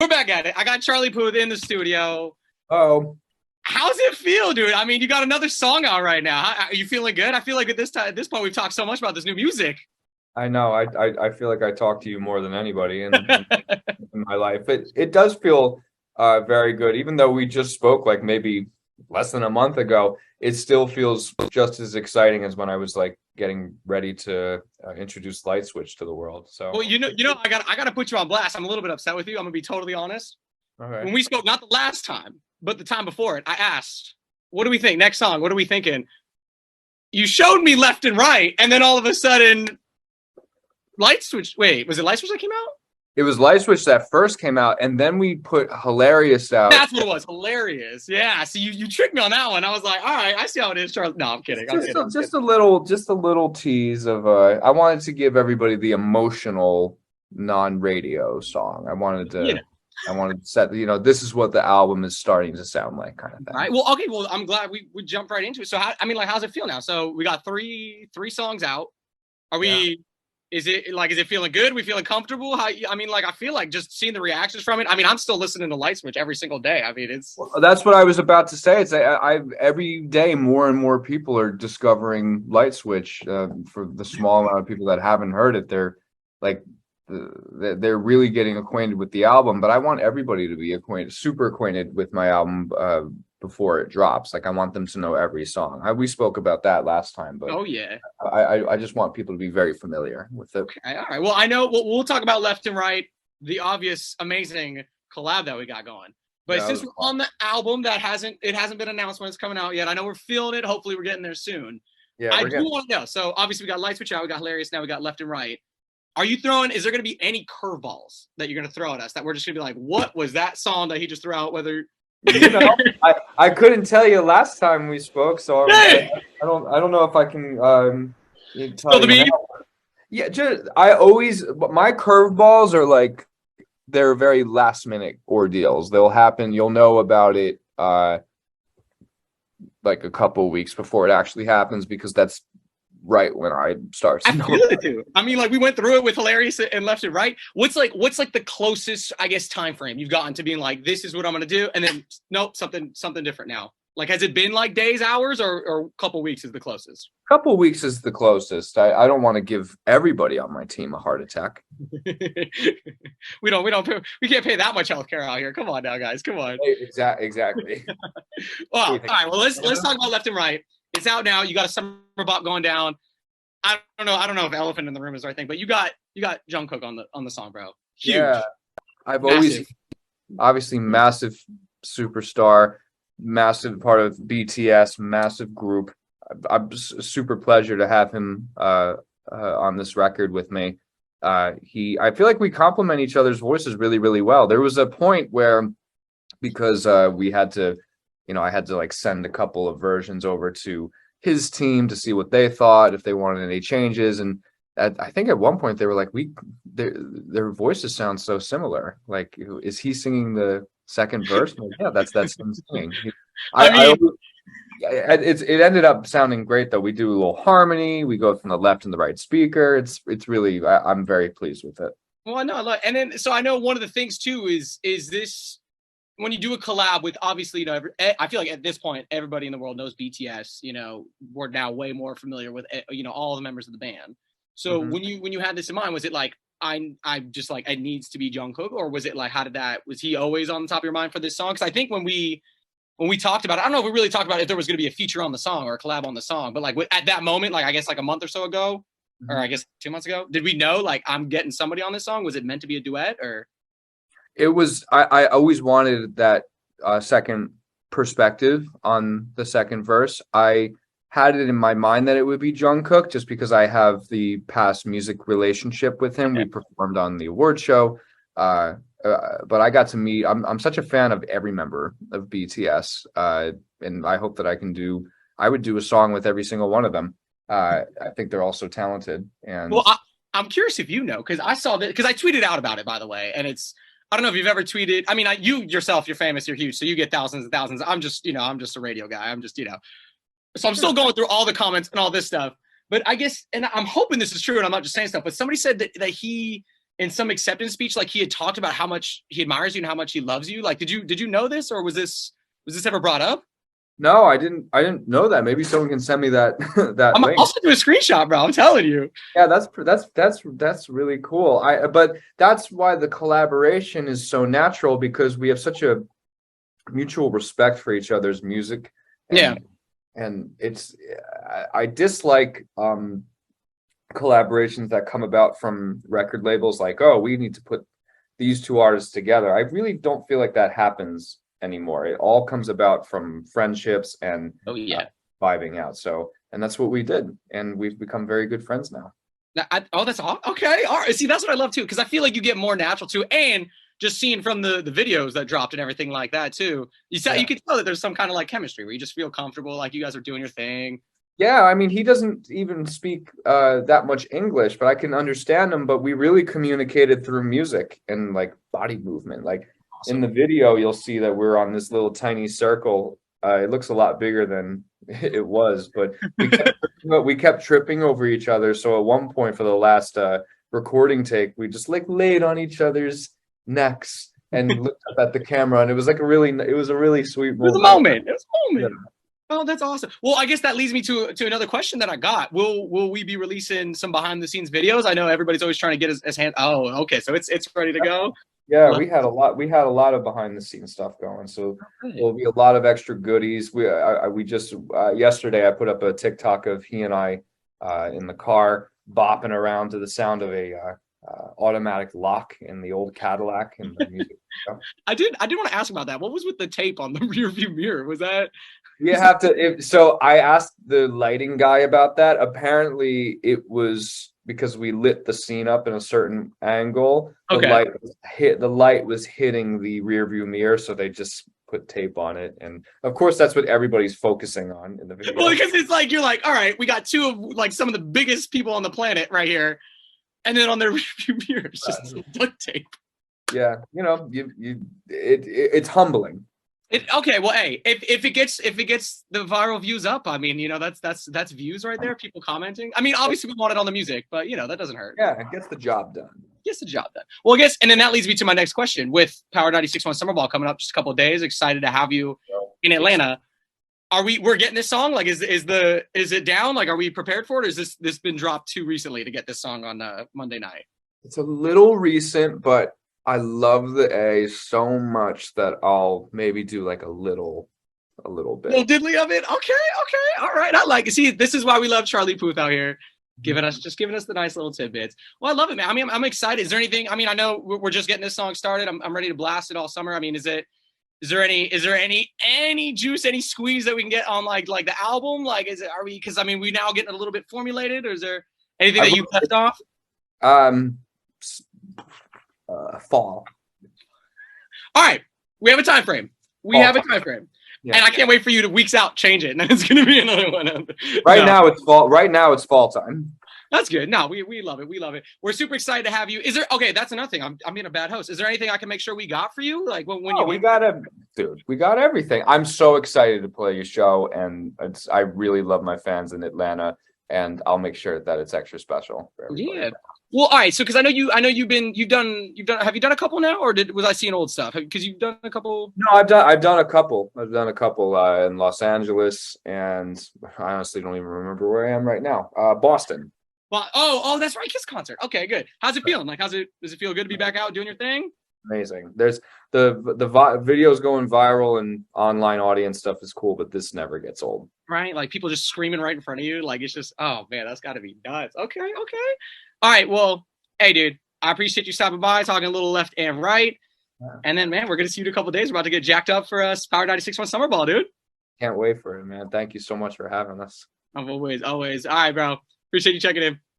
we're back at it. I got Charlie Puth in the studio. Oh, How's it feel, dude? I mean, you got another song out right now. Are you feeling good? I feel like at this point, we've talked so much about this new music. I know. I feel like I talk to you more than anybody in my life. It does feel very good, even though we just spoke like maybe less than a month ago. It still feels just as exciting as when I was like getting ready to introduce Light Switch to the world. So, Well, I got to put you on blast. I'm a little bit upset with you. I'm gonna be totally honest. okay. When we spoke, not the last time, but the time before it, I asked, "What do we think next song? What are we thinking?" You showed me left and right, and then all of a sudden, Light Switch. Wait, was it Light Switch that came out? It was Light Switch that first came out, and then we put Hilarious out. That's what it was. Hilarious. Yeah. So you tricked me on that one. I was like, all right, I see how it is, Charles. No, I'm kidding. I'm kidding. Just a little tease of I wanted to give everybody the emotional non-radio song. I wanted to set, this is what the album is starting to sound like, kind of thing. All right. Well, okay. Well, I'm glad we jumped right into it. So, how's it feel now? So we got three songs out. Are we? Yeah. Is it feeling good? We feeling comfortable? I feel like just seeing the reactions from it. I mean, I'm still listening to Light Switch every single day. I mean, that's what I was about to say. It's I every day more and more people are discovering Light Switch. For the small amount of people that haven't heard it, they're really getting acquainted with the album. But I want everybody to be super acquainted with my album before it drops. Like, I want them to know every song. We spoke about that last time, but oh yeah, I just want people to be very familiar with it. Okay, all right. Well, I know we'll talk about Left and Right, the obvious amazing collab that we got going. But since we're on the album that hasn't been announced when it's coming out yet, I know we're feeling it. Hopefully, we're getting there soon. Yeah, I do want to know. So obviously, we got Light Switch out, we got Hilarious, now we got Left and Right. Is there going to be any curveballs that you're going to throw at us that we're just going to be like, what was that song that he just threw out? Whether I couldn't tell you last time we spoke, so I don't know if I can tell you now. Yeah, my curveballs are like, they're very last minute ordeals. They'll happen. You'll know about it like a couple of weeks before it actually happens, because that's right when I start. I feel it too. I mean, like, we went through it with Hilarious and Left and Right. What's like the closest, I guess, time frame you've gotten to being like, this is what I'm going to do, and then nope, something different now? Like, has it been like days, hours, or a couple weeks is the closest? Couple weeks is the closest. I don't want to give everybody on my team a heart attack. we can't pay that much healthcare out here. Come on now, guys. Come on. Exactly. Well, all right. Well, let's talk about Left and Right. It's out now. You got a summer bop going down. I don't know if elephant in the room is the right thing, but you got Jungkook on the song, bro. Huge. Yeah. I've always, obviously, massive superstar, massive part of BTS, massive group. I'm super pleasure to have him on this record with me. I feel like we complement each other's voices really, really well. There was a point where, because we had to, I had to like send a couple of versions over to his team to see what they thought, if they wanted any changes. And I think at one point they were like, their voices sound so similar. Like, is he singing the second verse? Like, yeah, that's him singing. It ended up sounding great though. We do a little harmony. We go from the left and the right speaker. It's really, I'm very pleased with it. Well, no, and then so I know one of the things too is this. When you do a collab with, obviously, I feel like at this point everybody in the world knows BTS. We're now way more familiar with all the members of the band. So when you had this in mind, was it like I just like, it needs to be Jungkook, or was it like, was he always on the top of your mind for this song? Because I think when we talked about it, I don't know if we really talked about if there was going to be a feature on the song or a collab on the song, but like at that moment, like I guess like a month or so ago, or I guess 2 months ago, did we know like I'm getting somebody on this song? Was it meant to be a duet, or? It was, I always wanted that second perspective on the second verse. I had it in my mind that it would be Jungkook, just because I have the past music relationship with him. We performed on the award show, but I got to meet. I'm such a fan of every member of BTS, and I hope that I would do a song with every single one of them. I think they're all so talented. And well, I'm curious if because I saw that, because I tweeted out about it, by the way, and I don't know if you've ever tweeted. I mean, you yourself, you're famous, you're huge, so you get thousands and thousands. I'm just a radio guy. I'm just, so I'm still going through all the comments and all this stuff. But I guess, and I'm hoping this is true, and I'm not just saying stuff, but somebody said that he in some acceptance speech, like he had talked about how much he admires you and how much he loves you. Like, did you know this, or was this ever brought up? No, I didn't know that. Maybe someone can send me that that I'll link. send you a screenshot, bro. I'm telling you. Yeah, that's really cool. But that's why the collaboration is so natural, because we have such a mutual respect for each other's music, Yeah. and it's I dislike collaborations that come about from record labels, like, oh, we need to put these two artists together. I really don't feel like that happens anymore. It all comes about from friendships and Oh yeah. vibing out. So, and that's what we did, and we've become very good friends now. Oh, that's all. Okay. All right. See, that's what I love too, because I feel like you get more natural too, and just seeing from the videos that dropped and everything like that too. You can tell that there's some kind of like chemistry where you just feel comfortable, like you guys are doing your thing. Yeah, I mean, he doesn't even speak that much English, but I can understand him. But we really communicated through music and like body movement. Like in the video, you'll see that we're on this little tiny circle. It looks a lot bigger than it was, but we kept tripping over each other. So at one point for the last recording take, we just like laid on each other's necks and looked up at the camera, and it was like it was a really sweet It was a moment. moment. It was a moment. Yeah. Oh, that's awesome. Well, I guess that leads me to another question that I got. Will we be releasing some behind the scenes videos? I know everybody's always trying to get his hand. Oh, okay. So it's ready to go. Yeah, we had a lot of behind the scenes stuff going. So there'll be a lot of extra goodies. We just yesterday I put up a TikTok of he and I in the car bopping around to the sound of a automatic lock in the old Cadillac and the music. I did want to ask about that. What was with the tape on the rear view mirror? Was that? You have to. So I asked the lighting guy about that. Apparently, it was because we lit the scene up in a certain angle. Okay. The light was hitting the rear view mirror, so they just put tape on it. And of course, that's what everybody's focusing on in the video. Well, because it's like you're like, all right, we got two of like some of the biggest people on the planet right here, and then on their rear view mirror, it's just duct tape. Yeah, it's humbling. Okay, well, hey, if it gets the viral views up, I mean, that's views right there, people commenting. I mean, obviously we want it on the music, but that doesn't hurt. Yeah, it gets the job done. Well, I guess, and then that leads me to my next question. With Power 96.1 Summer Ball coming up just a couple of days, excited to have you in Atlanta. We're getting this song? Like, is it down? Like, are we prepared for it? Or is this been dropped too recently to get this song on Monday night? It's a little recent, but I love the A so much that I'll maybe do like a little bit. Little diddly of it. Okay. All right. I like it. See, this is why we love Charlie Puth out here. Giving us the nice little tidbits. Well, I love it, man. I mean, I'm excited. Is there anything? I mean, I know we're just getting this song started. I'm ready to blast it all summer. I mean, is there any juice, any squeeze that we can get on like the album? Like, because I mean, we now getting a little bit formulated, or is there anything that you left off? Fall. All right, we have a time frame. Yeah. And I can't wait for you to weeks out change it, and then it's going to be another one. Now it's fall. Right now it's fall time. That's good. No, we love it. We love it. We're super excited to have you. Is there? Okay, that's another thing. I'm being a bad host. Is there anything I can make sure we got for you? Like when you? We got everything. I'm so excited to play your show, and I really love my fans in Atlanta, and I'll make sure that it's extra special for everybody. Yeah. Well, all right. So, because I know you've done. Have you done a couple now, or was I seeing old stuff? Because you've done a couple. No, I've done a couple. In Los Angeles, and I honestly don't even remember where I am right now. Boston. Well, oh, that's right. Kiss concert. Okay, good. How's it feeling? Like, does it feel good to be back out doing your thing? Amazing. There's the videos going viral and online audience stuff is cool, but this never gets old. Right? Like people just screaming right in front of you. Like it's just, oh man, that's got to be nuts. Okay. All right. Well, hey, dude, I appreciate you stopping by, talking a little left and right. Yeah. And then, man, we're gonna see you in a couple of days. We're about to get jacked up for us Power 96.1 Summer Ball, dude. Can't wait for it, man. Thank you so much for having us. Always. All right, bro. Appreciate you checking in.